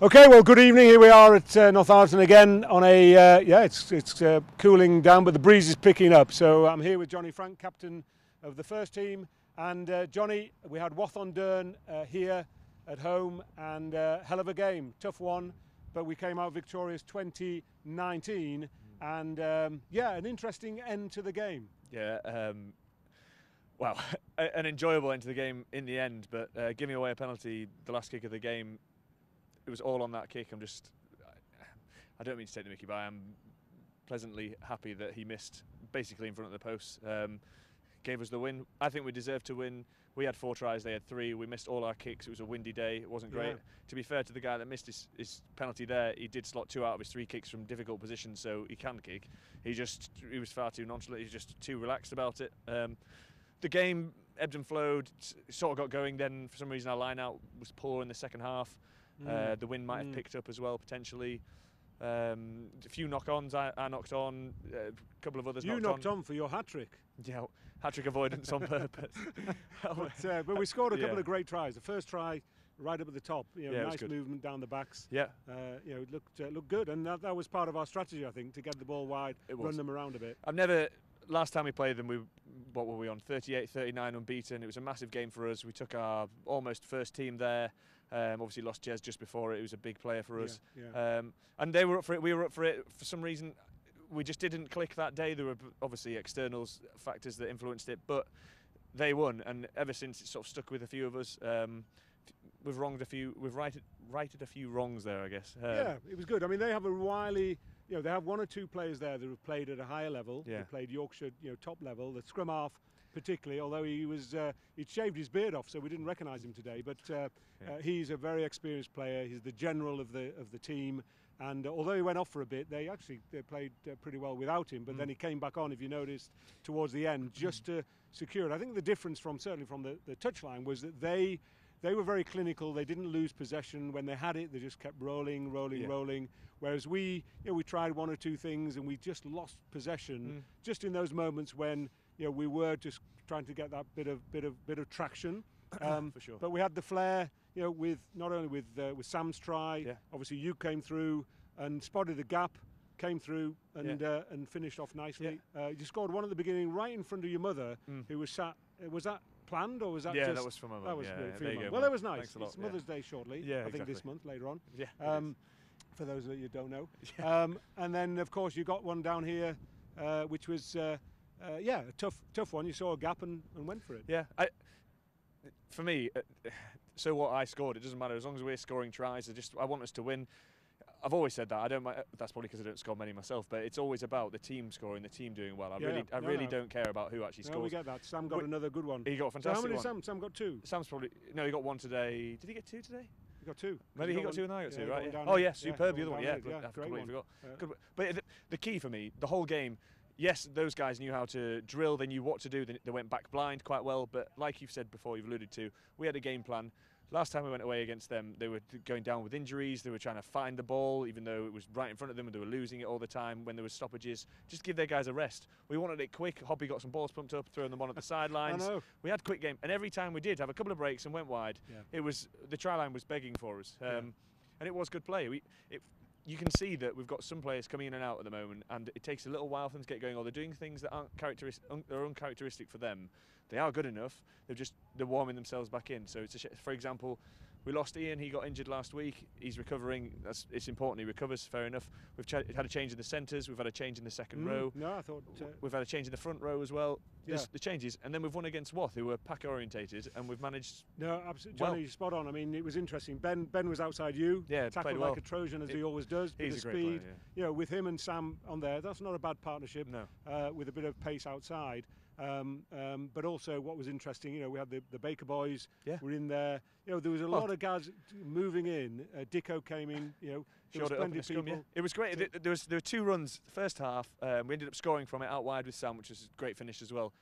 Okay, well, good evening. Here we are at Northallerton again on a it's cooling down, but the breeze is picking up. So I'm here with Johnny Frank, captain of the first team, and Johnny, we had Wath on Dearne here at home, and hell of a game, tough one, but we came out victorious 2019, and an interesting end to the game. Yeah, well, an enjoyable end to the game in the end, but giving away a penalty, the last kick of the game. It was all on that kick. I don't mean to take the mickey, but I am pleasantly happy that he missed basically in front of the post. Gave us the win. I think we deserved to win. We had 4 tries, they had 3. We missed all our kicks. It was a windy day. It wasn't great. To be fair to the guy that missed his penalty there, he did slot 2 out of his 3 kicks from difficult positions, so he can kick. He was far too nonchalant. He was just too relaxed about it. The game ebbed and flowed. Sort of got going. Then for some reason our line out was poor in the second half. The wind might have picked up as well, potentially. A few knock-ons I knocked on, a couple of others knocked on. You knocked on for your hat-trick. Yeah, hat-trick avoidance on purpose. but we scored a couple of great tries. The first try, right up at the top, nice movement down the backs. Yeah. It looked good, and that was part of our strategy, I think, to get the ball wide, run them around a bit. Last time we played them, what were we on? 38, 39 unbeaten. It was a massive game for us. We took our almost first team there. Obviously lost Jez just before it. He was a big player for us. And they were up for it. We were up for it. For some reason, we just didn't click that day. There were obviously external factors that influenced it, but they won. And ever since, it sort of stuck with a few of us. We've wronged a few. We've righted a few wrongs there, I guess. It was good. I mean, they have a wily. They have 1 or 2 players there that have played at a higher level. They played Yorkshire, top level. The scrum half, particularly, although he'd shaved his beard off, so we didn't recognise him today. But he's a very experienced player. He's the general of the team. And although he went off for a bit, they played pretty well without him. But then he came back on, if you noticed, towards the end, just to secure it. I think the difference certainly from the touchline was that they were very clinical. They didn't lose possession. When they had it, they just kept rolling. Whereas we tried 1 or 2 things and we just lost possession just in those moments when we were just trying to get that bit of traction. For sure. But we had the flair, with not only with Sam's try. Obviously, you came through and spotted the gap, came through and finished off nicely. You scored 1 at the beginning, right in front of your mother, who was sat. Was that planned, or was that just... that was from my mum. That was there for you go, well, it was nice. Thanks a lot. It's Mother's Day shortly. I think this month, later on. For those that you don't know. And then, of course, you got one down here, which was, a tough one. You saw a gap and went for it. Yeah. For me, so what, I scored. It doesn't matter. As long as we're scoring tries, I want us to win. I've always said that. I don't. That's probably because I don't score many myself. But it's always about the team scoring, the team doing well. I really don't care about who actually scores. We get that. Sam got another good one. He got a fantastic one. So how many Sam got 2? Sam's probably he got 1 today. Did he get 2 today? He got 2. Maybe he got 2 and I got 2, right? Oh yeah, superb. The other one, I great completely one. forgot. But the key for me, the whole game. Yes, those guys knew how to drill. They knew what to do. They went back blind quite well. But like you've said before, you've alluded to, we had a game plan. Last time we went away against them, they were going down with injuries. They were trying to find the ball, even though it was right in front of them, and they were losing it all the time when there were stoppages. Just give their guys a rest. We wanted it quick. Hoppy got some balls pumped up, throwing them on at the sidelines. I know. We had quick game, and every time we did have a couple of breaks and went wide, it was the try line was begging for us, and it was good play. You can see that we've got some players coming in and out at the moment, and it takes a little while for them to get going, or they're doing things that aren't uncharacteristic for them. They are good enough. They're warming themselves back in. So for example, we lost Ian. He got injured last week. He's recovering. It's important he recovers. Fair enough. We've had a change in the centres. We've had a change in the second row. No, I thought we've had a change in the front row as well. The changes, and then we've won against Wath, who were pack orientated, and we've managed. No, absolutely, Johnny, you're spot on. I mean, it was interesting. Ben was outside you. Tackled like a Trojan as he always does. He's a great speed. Player, with him and Sam on there, that's not a bad partnership. No. With a bit of pace outside. But also what was interesting, we had the Baker boys were in there. There was a lot of guys moving in. Dicko came in. There was plenty of people. It was great. There were 2 runs the first half. We ended up scoring from it out wide with Sam, which was a great finish as well.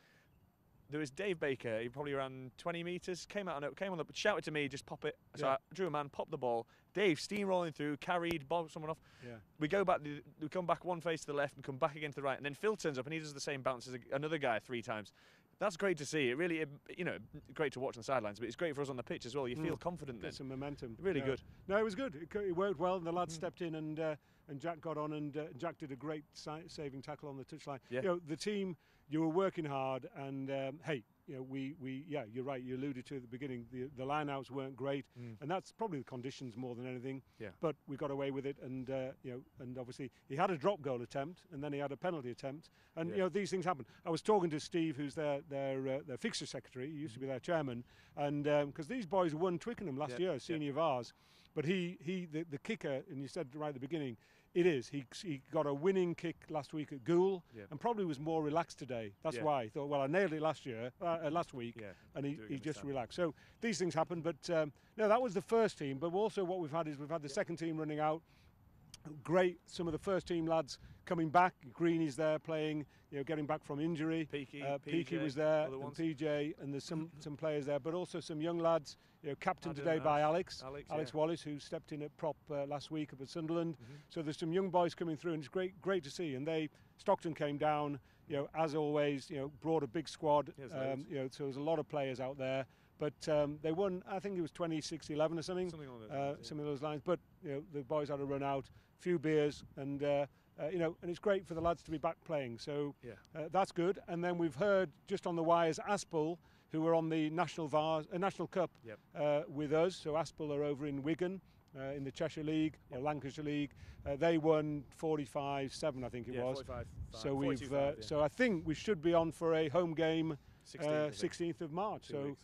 There was Dave Baker. He probably ran 20 metres. Came on the shouted to me, just pop it. So I drew a man, popped the ball. Dave steamrolling through, carried, bobbed someone off. We go back. We come back one face to the left and come back again to the right. And then Phil turns up and he does the same bounce as another guy 3 times. That's great to see. It really, you know, great to watch on the sidelines, but it's great for us on the pitch as well. You feel confident then. Get some momentum. Really good. No, it was good. It worked well, and the lads stepped in, and Jack got on, and Jack did a great saving tackle on the touchline. Yeah. You know, the team, you were working hard, and hey, you know, yeah, you're right. You alluded to at the beginning, the line-outs weren't great, and that's probably the conditions more than anything. Yeah. But we got away with it, and you know, and obviously he had a drop goal attempt, and then he had a penalty attempt, and you know, these things happen. I was talking to Steve, who's their fixture secretary. He used to be their chairman, and because these boys won Twickenham last year, senior Vars, but the kicker, and you said right at the beginning. It is. He got a winning kick last week at Goole, and probably was more relaxed today. That's why he thought, well, I nailed it last week, and he just relaxed. So these things happen. But no, that was the first team. But also what we've had is we've had the second team running out. Great. Some of the first team lads coming back. Greeny's there playing, you know, getting back from injury. Peaky was there, and PJ, and there's some players there, but also some young lads. You know, captained today by Alex Wallace, who stepped in at prop last week up at Sunderland. So there's some young boys coming through, and it's great to see. And Stockton came down, you know, as always, you know, brought a big squad. You know, so there's a lot of players out there. But they won, I think it was 26-11 or something. Something along those lines. But you know, the boys had a run out, few beers, and you know, and it's great for the lads to be back playing. So that's good. And then we've heard just on the wires Aspel, who were on the National Cup with us. So Aspel are over in Wigan in the Cheshire League or Lancashire League. They won 45-7, I think it was. 45, so we've so I think we should be on for a home game 16th of March. So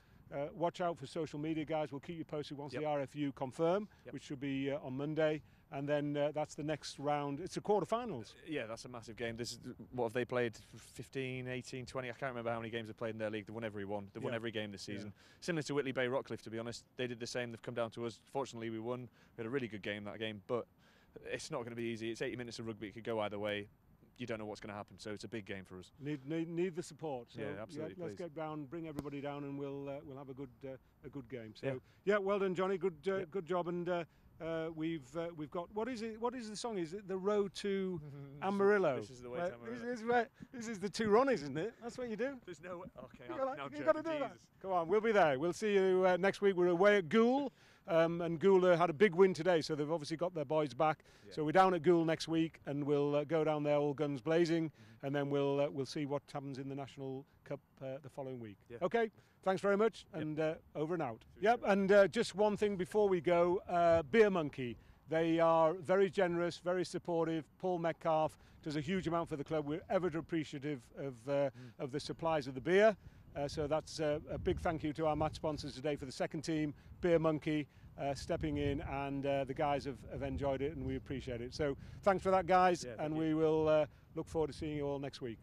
watch out for social media, guys. We'll keep you posted once the RFU confirm, which should be on Monday. And then that's the next round. It's the quarterfinals. Yeah, that's a massive game. This is what have they played? 15, 18, 20. I can't remember how many games they've played in their league. They've won every one. They've won every game this season. Similar to Whitley Bay Rockcliffe, to be honest. They did the same. They've come down to us. Fortunately, we won. We had a really good game that game, but it's not going to be easy. It's 80 minutes of rugby. It could go either way. You don't know what's going to happen, so it's a big game for us. Need the support. So yeah, absolutely. Let's get down, bring everybody down, and we'll have a good game. So well done, Johnny. Good job. And we've got what is it? What is the song? Is it The Road to Amarillo? This is the way to Amarillo. This is the two Ronnies, isn't it? That's what you do. There's no way. Okay, you've got to do that. Come on, we'll be there. We'll see you next week. We're away at Goole. And Goole had a big win today, so they've obviously got their boys back. So we're down at Goole next week, and we'll go down there all guns blazing, and then we'll see what happens in the National Cup the following week. Okay, thanks very much, and over and out. And just one thing before we go, Beer Monkey. They are very generous, very supportive. Paul Metcalf does a huge amount for the club. We're ever appreciative of the supplies of the beer. So that's a big thank you to our match sponsors today for the second team, Beer Monkey, stepping in, and the guys have enjoyed it, and we appreciate it. So thanks for that, guys, and we will look forward to seeing you all next week.